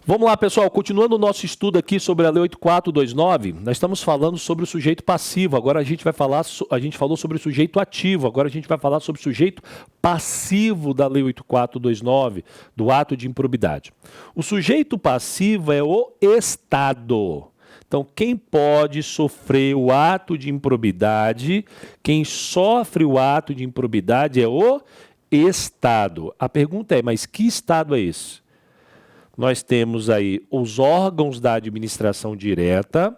Vamos lá, pessoal, continuando o nosso estudo aqui sobre a Lei 8429, nós estamos falando sobre o sujeito passivo, agora a gente falou sobre o sujeito ativo, agora a gente vai falar sobre o sujeito passivo da Lei 8429, do ato de improbidade. O sujeito passivo é o Estado. Então, quem pode sofrer o ato de improbidade, quem sofre o ato de improbidade é o Estado. A pergunta é, mas que Estado é esse? Nós temos aí os órgãos da administração direta,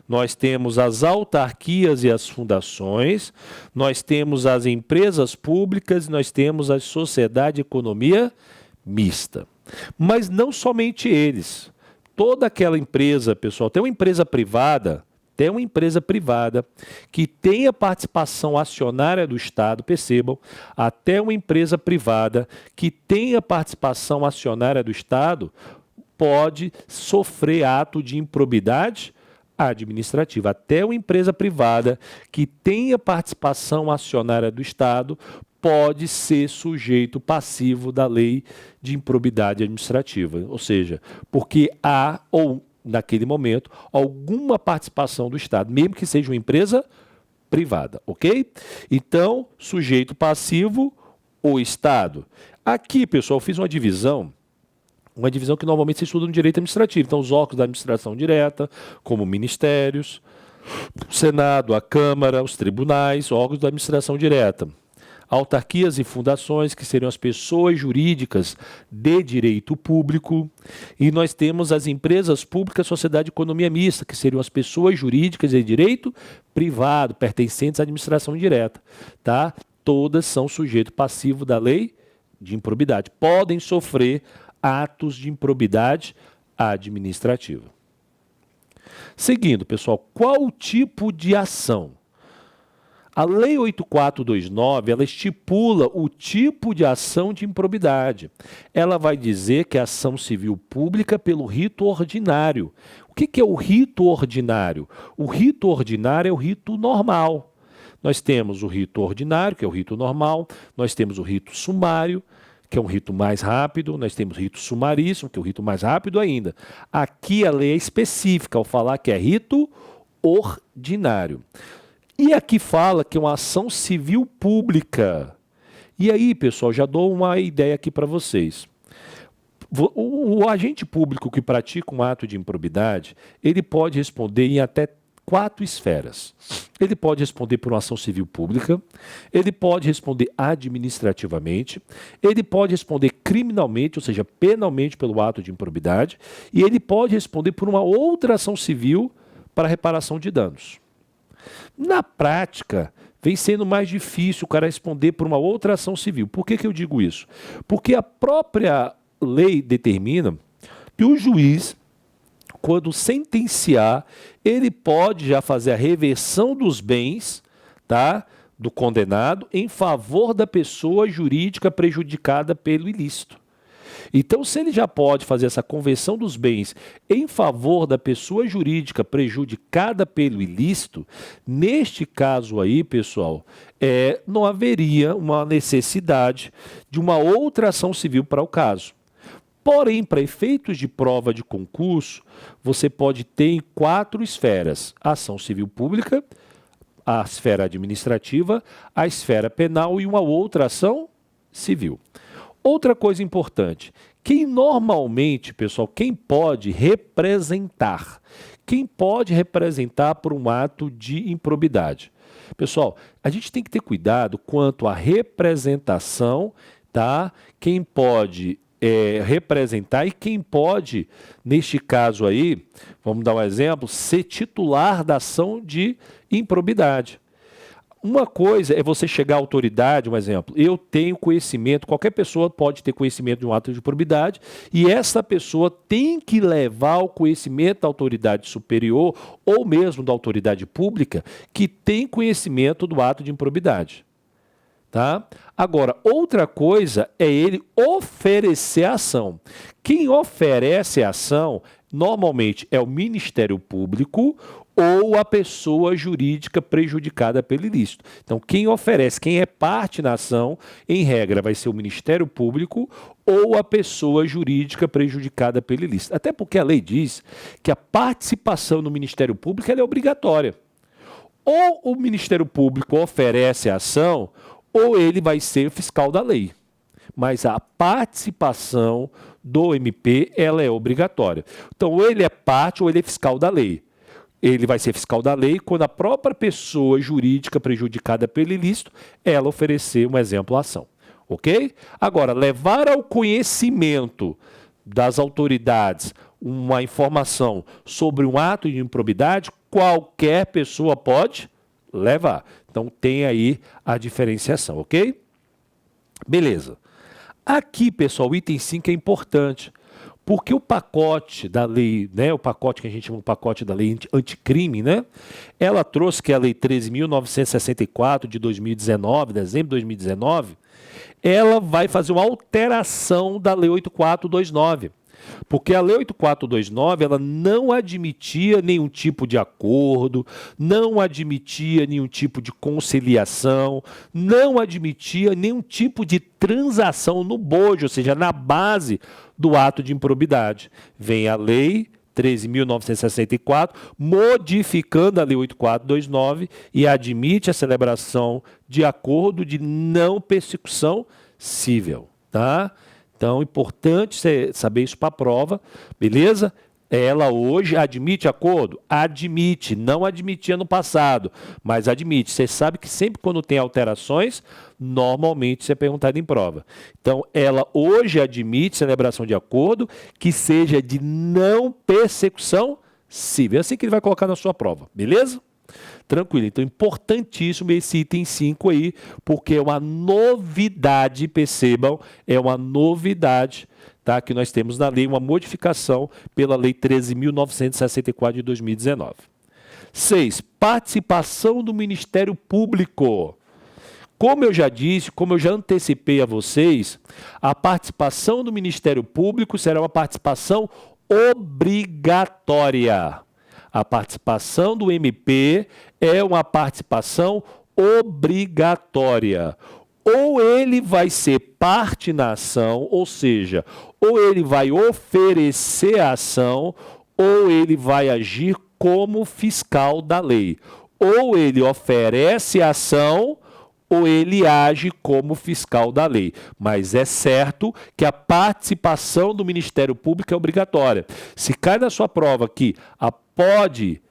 nós temos as autarquias e as fundações, nós temos as empresas públicas, nós temos a sociedade e economia mista. Mas não somente eles. Toda aquela empresa, pessoal, tem uma empresa privada que tenha participação acionária do Estado, percebam, até uma empresa privada que tenha participação acionária do Estado pode sofrer ato de improbidade administrativa. Até uma empresa privada que tenha participação acionária do Estado pode ser sujeito passivo da lei de improbidade administrativa. Ou seja, porque há ou naquele momento, alguma participação do Estado, mesmo que seja uma empresa privada, ok? Então, sujeito passivo, o Estado. Aqui, pessoal, eu fiz uma divisão que normalmente se estuda no direito administrativo. Então, os órgãos da administração direta, como ministérios, o Senado, a Câmara, os tribunais, órgãos da administração direta. Autarquias e fundações, que seriam as pessoas jurídicas de direito público, e nós temos as empresas públicas, sociedade e economia mista, que seriam as pessoas jurídicas de direito privado, pertencentes à administração direta, tá? Todas são sujeito passivo da lei de improbidade, podem sofrer atos de improbidade administrativa. Seguindo, pessoal, qual o tipo de ação? A Lei 8429, ela estipula o tipo de ação de improbidade. Ela vai dizer que é ação civil pública pelo rito ordinário. O que é o rito ordinário? O rito ordinário é o rito normal. Nós temos o rito ordinário, que é o rito normal, nós temos o rito sumário, que é um rito mais rápido, nós temos o rito sumaríssimo, que é o rito mais rápido ainda. Aqui a lei é específica ao falar que é rito ordinário. E aqui fala que é uma ação civil pública. E aí, pessoal, já dou uma ideia aqui para vocês. O agente público que pratica um ato de improbidade, ele pode responder em até 4 esferas. Ele pode responder por uma ação civil pública, ele pode responder administrativamente, ele pode responder criminalmente, ou seja, penalmente pelo ato de improbidade, e ele pode responder por uma outra ação civil para reparação de danos. Na prática, vem sendo mais difícil o cara responder por uma outra ação civil. Por que eu digo isso? Porque a própria lei determina que o juiz, quando sentenciar, ele pode já fazer a reversão dos bens, tá, do condenado em favor da pessoa jurídica prejudicada pelo ilícito. Então, se ele já pode fazer essa conversão dos bens em favor da pessoa jurídica prejudicada pelo ilícito, neste caso aí, pessoal, não haveria uma necessidade de uma outra ação civil para o caso. Porém, para efeitos de prova de concurso, você pode ter em 4 esferas: a ação civil pública, a esfera administrativa, a esfera penal e uma outra ação civil. Outra coisa importante, quem normalmente, pessoal, quem pode representar por um ato de improbidade? Pessoal, a gente tem que ter cuidado quanto à representação, tá? Quem pode representar e quem pode, neste caso aí, vamos dar um exemplo, ser titular da ação de improbidade. Uma coisa é você chegar à autoridade, um exemplo, eu tenho conhecimento, qualquer pessoa pode ter conhecimento de um ato de improbidade, e essa pessoa tem que levar o conhecimento da autoridade superior, ou mesmo da autoridade pública, que tem conhecimento do ato de improbidade. Tá? Agora, outra coisa é ele oferecer a ação. Quem oferece a ação Normalmente é o Ministério Público ou a pessoa jurídica prejudicada pelo ilícito. Então, quem oferece, quem é parte na ação, em regra, vai ser o Ministério Público ou a pessoa jurídica prejudicada pelo ilícito. Até porque a lei diz que a participação no Ministério Público ela é obrigatória. Ou o Ministério Público oferece a ação, ou ele vai ser fiscal da lei. Mas a participação do MP ela é obrigatória. Então, ou ele é parte ou ele é fiscal da lei. Ele vai ser fiscal da lei quando a própria pessoa jurídica prejudicada pelo ilícito, ela oferecer um exemplo à ação. Ok? Agora, levar ao conhecimento das autoridades uma informação sobre um ato de improbidade, qualquer pessoa pode levar. Então, tem aí a diferenciação, ok? Beleza. Aqui, pessoal, o item 5 é importante, porque o pacote da lei, né, o pacote que a gente chama de pacote da lei anticrime, né, ela trouxe que a lei 13.964 de 2019, dezembro de 2019, ela vai fazer uma alteração da lei 8429. Porque a Lei 8429 ela não admitia nenhum tipo de acordo, não admitia nenhum tipo de conciliação, não admitia nenhum tipo de transação no bojo, ou seja, na base do ato de improbidade. Vem a Lei 13.964, modificando a Lei 8429 e admite a celebração de acordo de não persecução civil, tá? Então, importante você saber isso para a prova, beleza? Ela hoje admite acordo? Admite, não admitia no passado, mas admite. Você sabe que sempre quando tem alterações, normalmente isso é perguntado em prova. Então, ela hoje admite celebração de acordo que seja de não persecução civil. É assim que ele vai colocar na sua prova, beleza? Tranquilo, então importantíssimo esse item 5 aí, porque é uma novidade, percebam, é uma novidade, tá, que nós temos na lei, uma modificação pela lei 13.964 de 2019. 6. Participação do Ministério Público. Como eu já disse, como eu já antecipei a vocês, a participação do Ministério Público será uma participação obrigatória. A participação do MP é uma participação obrigatória. Ou ele vai ser parte na ação, ou seja, ou ele vai oferecer a ação, ou ele vai agir como fiscal da lei. Ou ele oferece a ação, ou ele age como fiscal da lei. Mas é certo que a participação do Ministério Público é obrigatória. Se cai na sua prova que pode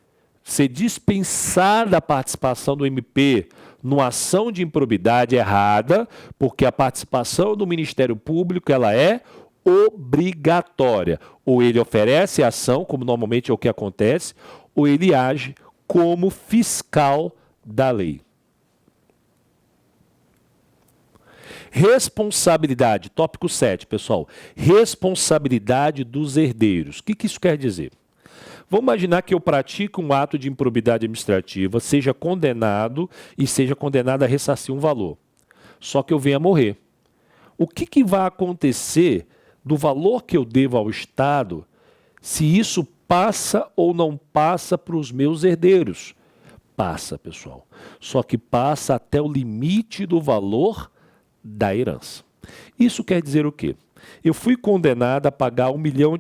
ser dispensada a participação do MP numa ação de improbidade errada, porque a participação do Ministério Público ela é obrigatória. Ou ele oferece a ação, como normalmente é o que acontece, ou ele age como fiscal da lei. Responsabilidade, tópico 7, pessoal. Responsabilidade dos herdeiros. O que isso quer dizer? Vamos imaginar que eu pratico um ato de improbidade administrativa, seja condenado e seja condenado a ressarcir um valor. Só que eu venha a morrer. O que vai acontecer do valor que eu devo ao Estado se isso passa ou não passa para os meus herdeiros? Passa, pessoal. Só que passa até o limite do valor da herança. Isso quer dizer o quê? Eu fui condenado a pagar R$1 milhão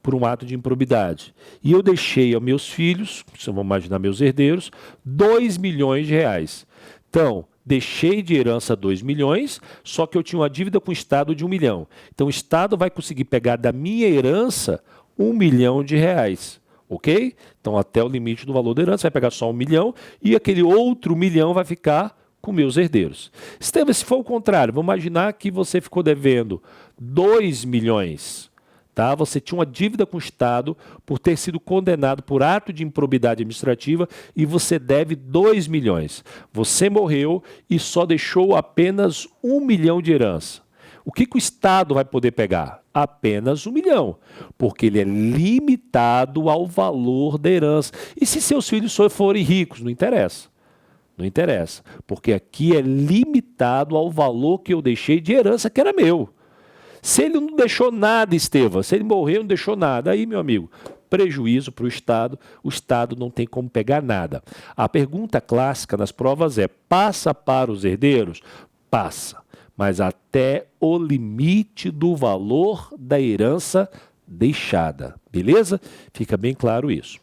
por um ato de improbidade. E eu deixei aos meus filhos, se vamos imaginar meus herdeiros, R$2 milhões. Então, deixei de herança 2 milhões, só que eu tinha uma dívida com o Estado de 1 milhão. Então, o Estado vai conseguir pegar da minha herança R$1 milhão. Ok? Então, até o limite do valor da herança, vai pegar só 1 milhão e aquele outro 1 milhão vai ficar com meus herdeiros. Estevam, se for o contrário, vamos imaginar que você ficou devendo 2 milhões. Tá? Você tinha uma dívida com o Estado por ter sido condenado por ato de improbidade administrativa e você deve 2 milhões. Você morreu e só deixou apenas 1 milhão de herança. O que o Estado vai poder pegar? Apenas 1 milhão, porque ele é limitado ao valor da herança. E se seus filhos forem ricos? Não interessa. Não interessa, porque aqui é limitado ao valor que eu deixei de herança que era meu. Se ele não deixou nada, Estevam, se ele morreu, não deixou nada, aí, meu amigo, prejuízo para o Estado não tem como pegar nada. A pergunta clássica nas provas é: passa para os herdeiros? Passa, mas até o limite do valor da herança deixada, beleza? Fica bem claro isso.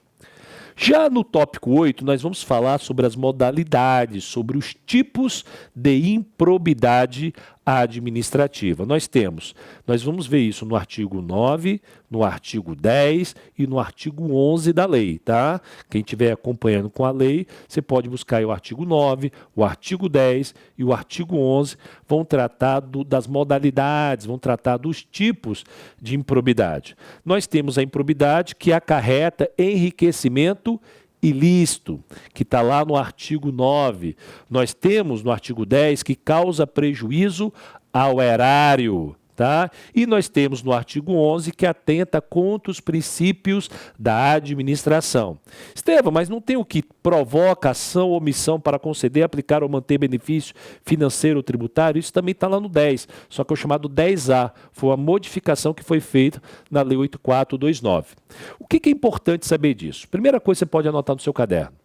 Já no tópico 8, nós vamos falar sobre as modalidades, sobre os tipos de improbidade administrativa. Nós vamos ver isso no artigo 9, no artigo 10 e no artigo 11 da lei, tá? Quem estiver acompanhando com a lei, você pode buscar aí o artigo 9, o artigo 10 e o artigo 11, vão tratar das modalidades, vão tratar dos tipos de improbidade. Nós temos a improbidade que acarreta enriquecimento ilícito, que está lá no artigo 9. Nós temos no artigo 10 que causa prejuízo ao erário, tá? E nós temos no artigo 11 que atenta contra os princípios da administração. Estevam, mas não tem o que provoca ação ou omissão para conceder, aplicar ou manter benefício financeiro ou tributário? Isso também está lá no 10, só que é o chamado 10A. Foi uma modificação que foi feita na Lei 8429. O que é importante saber disso? Primeira coisa, você pode anotar no seu caderno.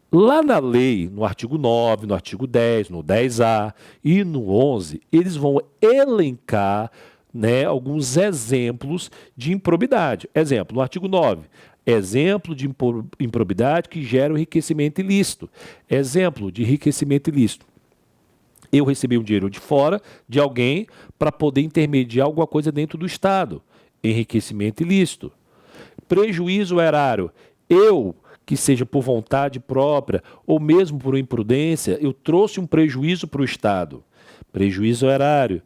Lá na lei, no artigo 9, no artigo 10, no 10A e no 11, eles vão elencar, né, alguns exemplos de improbidade. Exemplo, no artigo 9, exemplo de improbidade que gera o enriquecimento ilícito. Exemplo de enriquecimento ilícito: eu recebi um dinheiro de fora de alguém para poder intermediar alguma coisa dentro do Estado. Enriquecimento ilícito. Prejuízo erário: que seja por vontade própria ou mesmo por imprudência, eu trouxe um prejuízo para o Estado. Prejuízo erário.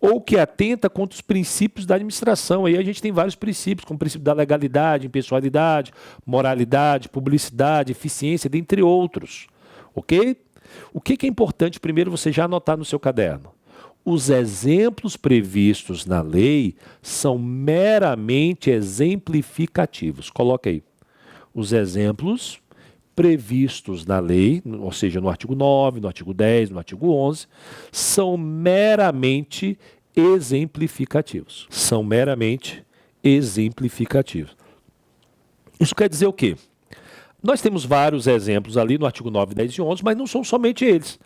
Ou que atenta contra os princípios da administração. Aí a gente tem vários princípios, como o princípio da legalidade, impessoalidade, moralidade, publicidade, eficiência, dentre outros. Ok? O que é importante primeiro você já anotar no seu caderno? Os exemplos previstos na lei são meramente exemplificativos. Coloca aí. Os exemplos previstos na lei, ou seja, no artigo 9, no artigo 10, no artigo 11, são meramente exemplificativos. São meramente exemplificativos. Isso quer dizer o quê? Nós temos vários exemplos ali no artigo 9, 10 e 11, mas não são somente eles.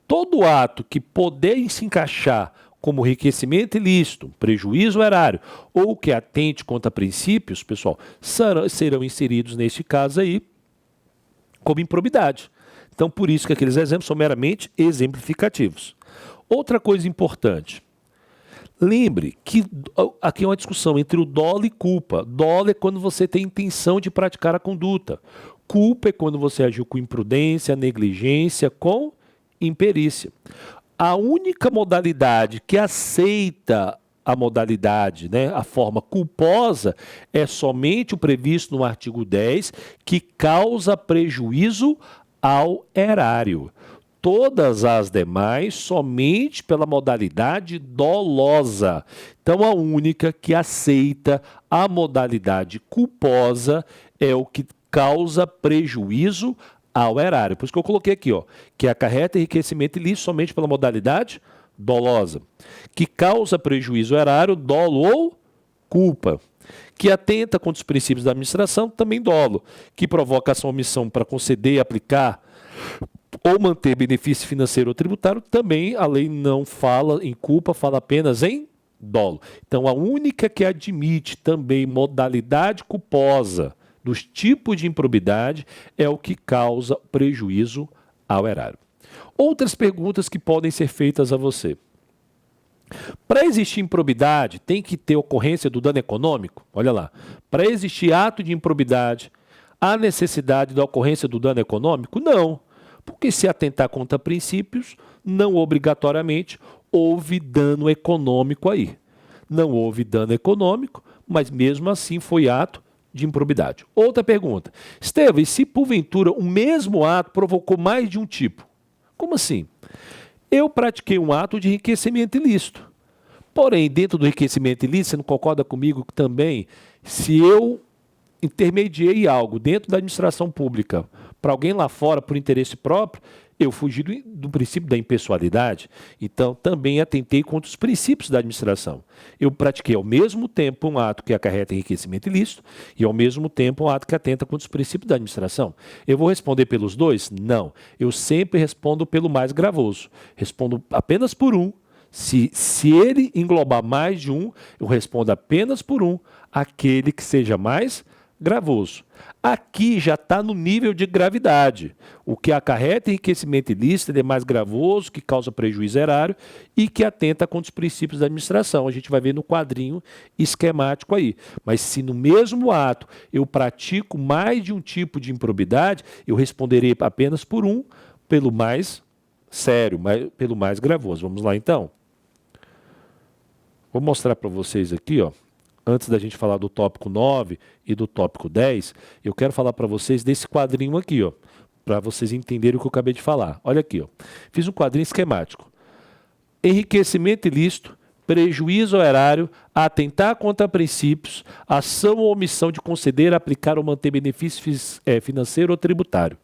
Todo ato que puder se encaixar como enriquecimento ilícito, prejuízo erário ou que atente contra princípios, pessoal, serão inseridos neste caso aí como improbidade. Então, por isso que aqueles exemplos são meramente exemplificativos. Outra coisa importante, lembre que aqui é uma discussão entre o dolo e culpa. Dolo é quando você tem intenção de praticar a conduta. Culpa é quando você agiu com imprudência, negligência, com imperícia. A única modalidade que aceita a modalidade, né, a forma culposa, é somente o previsto no artigo 10, que causa prejuízo ao erário. Todas as demais, somente pela modalidade dolosa. Então, a única que aceita a modalidade culposa é o que causa prejuízo ao erário. Por isso que eu coloquei aqui, ó, que acarreta enriquecimento ilícito somente pela modalidade dolosa, que causa prejuízo ao erário, dolo ou culpa, que atenta contra os princípios da administração, também dolo, que provoca ação ou omissão para conceder, aplicar ou manter benefício financeiro ou tributário, também a lei não fala em culpa, fala apenas em dolo. Então, a única que admite também modalidade culposa dos tipos de improbidade é o que causa prejuízo ao erário. Outras perguntas que podem ser feitas a você. Para existir improbidade, tem que ter ocorrência do dano econômico? Olha lá. Para existir ato de improbidade, há necessidade da ocorrência do dano econômico? Não. Porque se atentar contra princípios, não obrigatoriamente houve dano econômico aí. Não houve dano econômico, mas mesmo assim foi ato de improbidade. Outra pergunta. Estevam, e se porventura o mesmo ato provocou mais de um tipo? Como assim? Eu pratiquei um ato de enriquecimento ilícito. Porém, dentro do enriquecimento ilícito, você não concorda comigo que também, se eu intermediei algo dentro da administração pública para alguém lá fora por interesse próprio, eu fugi do princípio da impessoalidade. Então, também atentei contra os princípios da administração. Eu pratiquei ao mesmo tempo um ato que acarreta enriquecimento ilícito e ao mesmo tempo um ato que atenta contra os princípios da administração. Eu vou responder pelos dois? Não. Eu sempre respondo pelo mais gravoso. Respondo apenas por um. Se ele englobar mais de um, eu respondo apenas por um, aquele que seja mais gravoso. Aqui já está no nível de gravidade. O que acarreta enriquecimento ilícito é mais gravoso, que causa prejuízo erário e que atenta contra os princípios da administração. A gente vai ver no quadrinho esquemático aí. Mas se no mesmo ato eu pratico mais de um tipo de improbidade, eu responderei apenas por um, pelo mais sério, pelo mais gravoso. Vamos lá então? Vou mostrar para vocês aqui, ó. Antes da gente falar do tópico 9 e do tópico 10, eu quero falar para vocês desse quadrinho aqui, ó, para vocês entenderem o que eu acabei de falar. Olha aqui, ó. Fiz um quadrinho esquemático. Enriquecimento ilícito, prejuízo ao erário, atentar contra princípios, ação ou omissão de conceder, aplicar ou manter benefício financeiro ou tributário.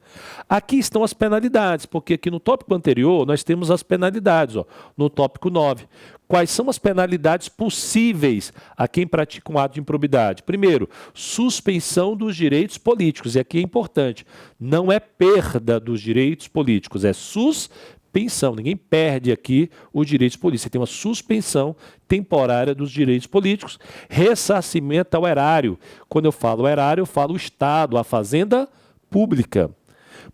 Aqui estão as penalidades, porque aqui no tópico anterior nós temos as penalidades, ó, no tópico 9. Quais são as penalidades possíveis a quem pratica um ato de improbidade? Primeiro, suspensão dos direitos políticos, e aqui é importante, não é perda dos direitos políticos, é suspensão. Ninguém perde aqui os direitos políticos. Você tem uma suspensão temporária dos direitos políticos. Ressarcimento ao erário. Quando eu falo erário, eu falo o Estado, a fazenda pública.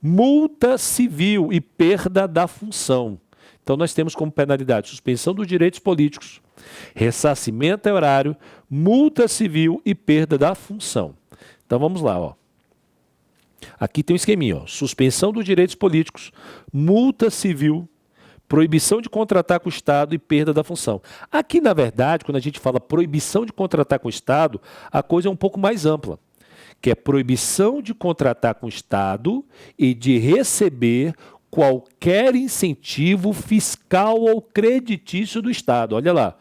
Multa civil e perda da função. Então, nós temos como penalidade suspensão dos direitos políticos, ressarcimento ao erário, multa civil e perda da função. Então, vamos lá, ó. Aqui tem um esqueminha, ó. Suspensão dos direitos políticos, multa civil, proibição de contratar com o Estado e perda da função. Aqui, na verdade, quando a gente fala proibição de contratar com o Estado, a coisa é um pouco mais ampla, que é proibição de contratar com o Estado e de receber qualquer incentivo fiscal ou creditício do Estado. Olha lá,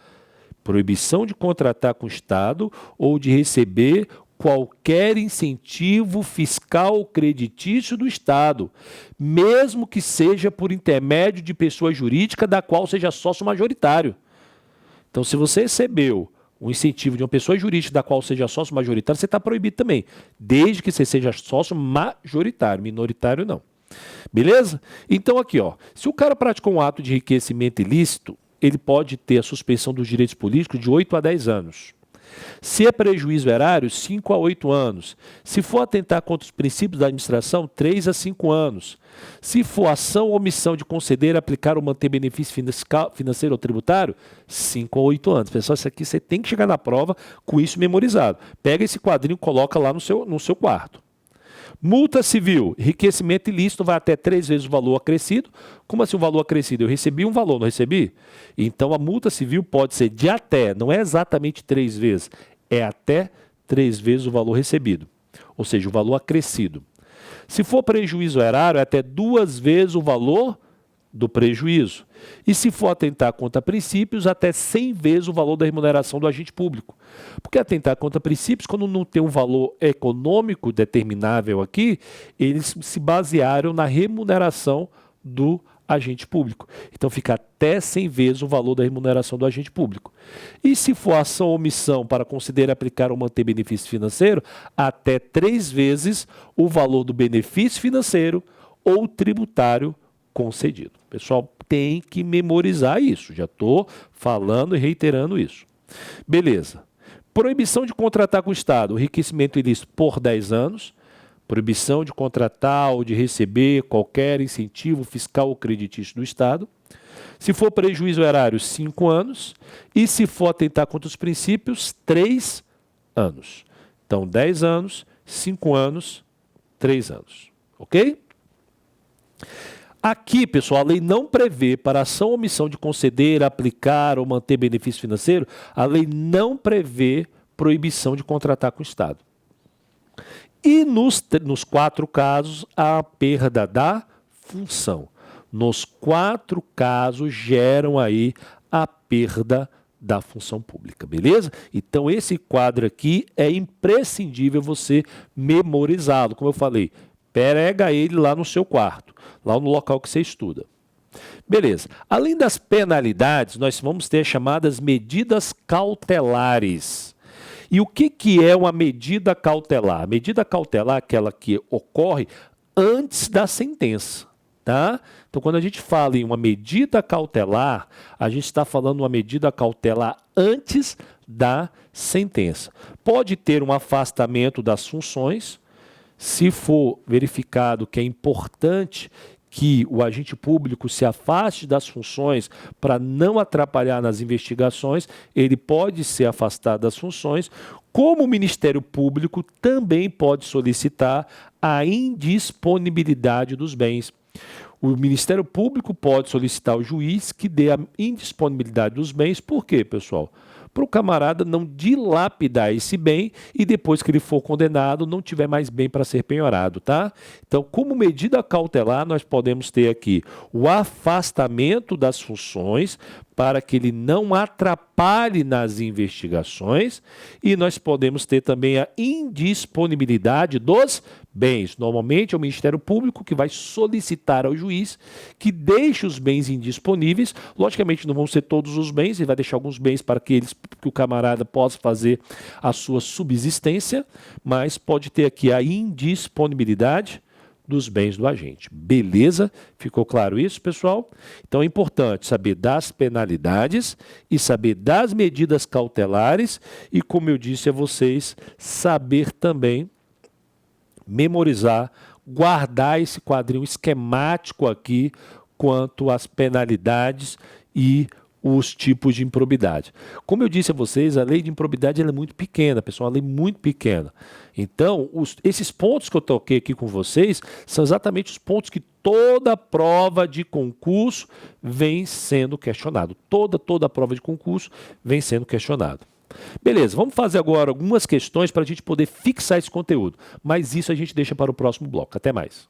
proibição de contratar com o Estado ou de receber qualquer incentivo fiscal ou creditício do Estado, mesmo que seja por intermédio de pessoa jurídica da qual seja sócio majoritário. Então, se você recebeu o incentivo de uma pessoa jurídica da qual seja sócio majoritário, você está proibido também, desde que você seja sócio majoritário, minoritário não. Beleza? Então aqui, ó, se o cara praticou um ato de enriquecimento ilícito, ele pode ter a suspensão dos direitos políticos de 8 a 10 anos. Se é prejuízo erário, 5 a 8 anos. Se for atentar contra os princípios da administração, 3 a 5 anos. Se for ação ou omissão de conceder, aplicar ou manter benefício financeiro ou tributário, 5 a 8 anos. Pessoal, isso aqui você tem que chegar na prova com isso memorizado. Pega esse quadrinho e coloca lá no seu quarto. Multa civil, enriquecimento ilícito vai até 3 vezes o valor acrescido. Como assim o valor acrescido? Eu recebi um valor, não recebi? Então a multa civil pode ser de até, não é exatamente 3 vezes, é até 3 vezes o valor recebido, ou seja, o valor acrescido. Se for prejuízo erário, é até 2 vezes o valor do prejuízo. E se for atentar contra princípios, até 100 vezes o valor da remuneração do agente público. Porque atentar contra princípios, quando não tem um valor econômico determinável aqui, eles se basearam na remuneração do agente público. Então fica até 100 vezes o valor da remuneração do agente público. E se for ação ou omissão para considerar aplicar ou manter benefício financeiro, até 3 vezes o valor do benefício financeiro ou tributário concedido. Pessoal, tem que memorizar isso. Já estou falando e reiterando isso. Beleza. Proibição de contratar com o Estado, enriquecimento ilícito por 10 anos. Proibição de contratar ou de receber qualquer incentivo fiscal ou creditício do Estado. Se for prejuízo erário, 5 anos. E se for atentar contra os princípios, 3 anos. Então, 10 anos, 5 anos, 3 anos. Ok? Aqui, pessoal, a lei não prevê para ação ou omissão de conceder, aplicar ou manter benefício financeiro, a lei não prevê proibição de contratar com o Estado. E nos 4 casos, a perda da função. Nos 4 casos, geram aí a perda da função pública, beleza? Então, esse quadro aqui é imprescindível você memorizá-lo. Como eu falei, Pega ele lá no seu quarto, lá no local que você estuda. Beleza. Além das penalidades, nós vamos ter as chamadas medidas cautelares. E o que é uma medida cautelar? A medida cautelar é aquela que ocorre antes da sentença. Tá? Então, quando a gente fala em uma medida cautelar, a gente está falando uma medida cautelar antes da sentença. Pode ter um afastamento das funções, se for verificado que é importante que o agente público se afaste das funções para não atrapalhar nas investigações, ele pode ser afastado das funções, como o Ministério Público também pode solicitar a indisponibilidade dos bens. O Ministério Público pode solicitar ao juiz que dê a indisponibilidade dos bens. Por quê, pessoal? Para o camarada não dilapidar esse bem e depois que ele for condenado não tiver mais bem para ser penhorado, tá? Então, como medida cautelar, nós podemos ter aqui o afastamento das funções para que ele não atrapalhe nas investigações e nós podemos ter também a indisponibilidade dos bens. Normalmente é o Ministério Público que vai solicitar ao juiz que deixe os bens indisponíveis. Logicamente não vão ser todos os bens, ele vai deixar alguns bens para que o camarada possa fazer a sua subsistência, mas pode ter aqui a indisponibilidade dos bens do agente. Beleza? Ficou claro isso, pessoal? Então é importante saber das penalidades e saber das medidas cautelares e, como eu disse a vocês, saber também memorizar, guardar esse quadrinho esquemático aqui quanto às penalidades e os tipos de improbidade. Como eu disse a vocês, a lei de improbidade ela é muito pequena, pessoal, uma lei muito pequena. Então, esses pontos que eu toquei aqui com vocês são exatamente os pontos que toda prova de concurso vem sendo questionado. Toda prova de concurso vem sendo questionado. Beleza, vamos fazer agora algumas questões para a gente poder fixar esse conteúdo, mas isso a gente deixa para o próximo bloco. Até mais.